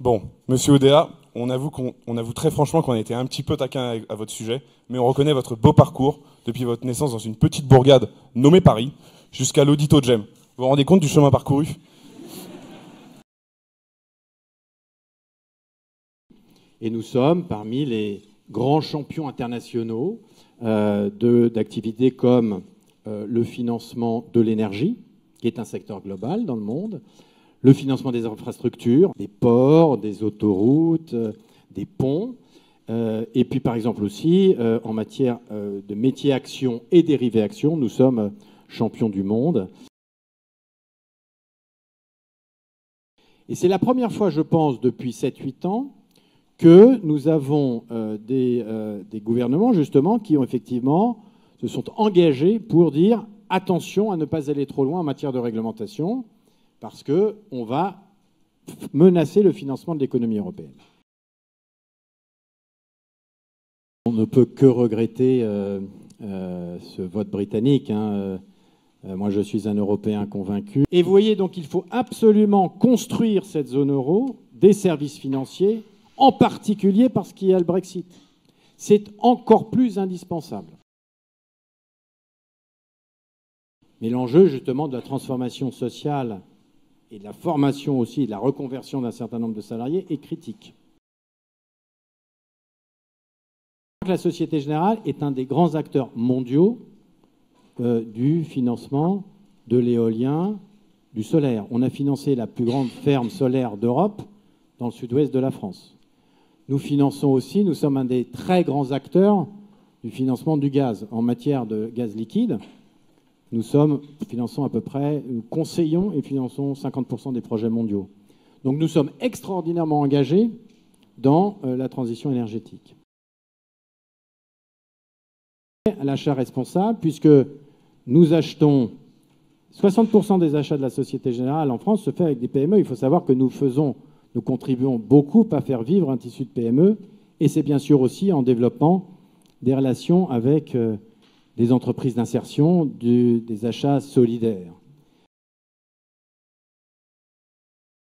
Bon, monsieur Oudéa, on avoue très franchement qu'on a été un petit peu taquin à votre sujet, mais on reconnaît votre beau parcours depuis votre naissance dans une petite bourgade nommée Paris jusqu'à l'Audito Gem. Vous vous rendez compte du chemin parcouru? Et nous sommes parmi les grands champions internationaux d'activités comme le financement de l'énergie, qui est un secteur global dans le monde, le financement des infrastructures, des ports, des autoroutes, des ponts, et puis par exemple aussi en matière de métiers actions et dérivés actions, nous sommes champions du monde. Et c'est la première fois, je pense, depuis 7-8 ans, que nous avons des gouvernements, justement, qui ont effectivement se sont engagés pour dire attention à ne pas aller trop loin en matière de réglementation, parce qu'on va menacer le financement de l'économie européenne. On ne peut que regretter ce vote britannique. Moi, je suis un Européen convaincu. Et vous voyez, donc, il faut absolument construire cette zone euro, des services financiers, en particulier parce qu'il y a le Brexit. C'est encore plus indispensable. Mais l'enjeu, justement, de la transformation sociale et de la formation aussi, et de la reconversion d'un certain nombre de salariés est critique. La Société Générale est un des grands acteurs mondiaux du financement de l'éolien, du solaire. On a financé la plus grande ferme solaire d'Europe dans le sud-ouest de la France. Nous finançons aussi, nous sommes un des très grands acteurs du financement du gaz. En matière de gaz liquide, nous finançons à peu près, nous conseillons et finançons 50% des projets mondiaux. Donc nous sommes extraordinairement engagés dans la transition énergétique. L'achat responsable, puisque nous achetons 60% des achats de la Société Générale en France se fait avec des PME. Il faut savoir que nous contribuons beaucoup à faire vivre un tissu de PME, et c'est bien sûr aussi en développant des relations avec des entreprises d'insertion, des achats solidaires.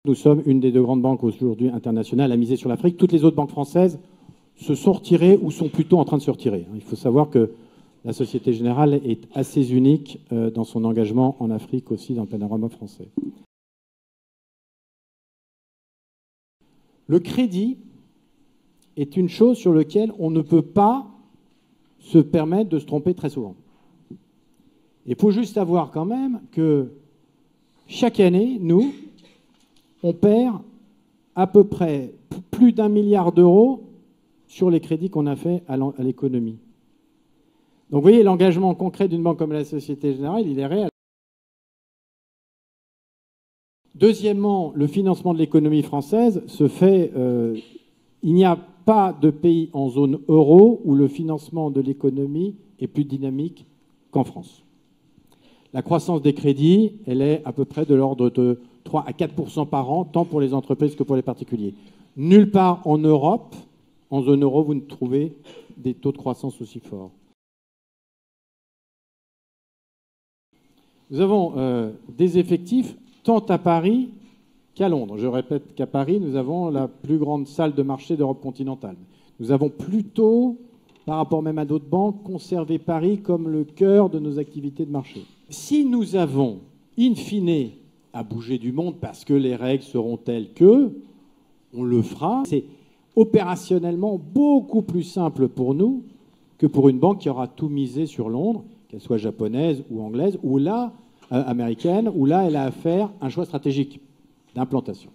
Nous sommes une des deux grandes banques aujourd'hui internationales à miser sur l'Afrique. Toutes les autres banques françaises se sont retirées ou sont plutôt en train de se retirer. Il faut savoir que la Société Générale est assez unique dans son engagement en Afrique aussi, dans le panorama français. Le crédit est une chose sur laquelle on ne peut pas se permettre de se tromper très souvent. Il faut juste savoir quand même que chaque année, nous, on perd à peu près plus d'1 milliard d'euros sur les crédits qu'on a fait à l'économie. Donc vous voyez, l'engagement concret d'une banque comme la Société Générale, il est réel. Deuxièmement, le financement de l'économie française se fait... il n'y a pas de pays en zone euro où le financement de l'économie est plus dynamique qu'en France. La croissance des crédits, elle est à peu près de l'ordre de 3 à 4% par an, tant pour les entreprises que pour les particuliers. Nulle part en Europe, en zone euro, vous ne trouvez des taux de croissance aussi forts. Nous avons des effectifs tant à Paris qu'à Londres. Je répète qu'à Paris, nous avons la plus grande salle de marché d'Europe continentale. Nous avons plutôt, par rapport même à d'autres banques, conservé Paris comme le cœur de nos activités de marché. Si nous avons, in fine, à bouger du monde parce que les règles seront telles que, on le fera. C'est opérationnellement beaucoup plus simple pour nous que pour une banque qui aura tout misé sur Londres, qu'elle soit japonaise ou anglaise, ou là, américaine, où là, elle a à faire un choix stratégique d'implantation.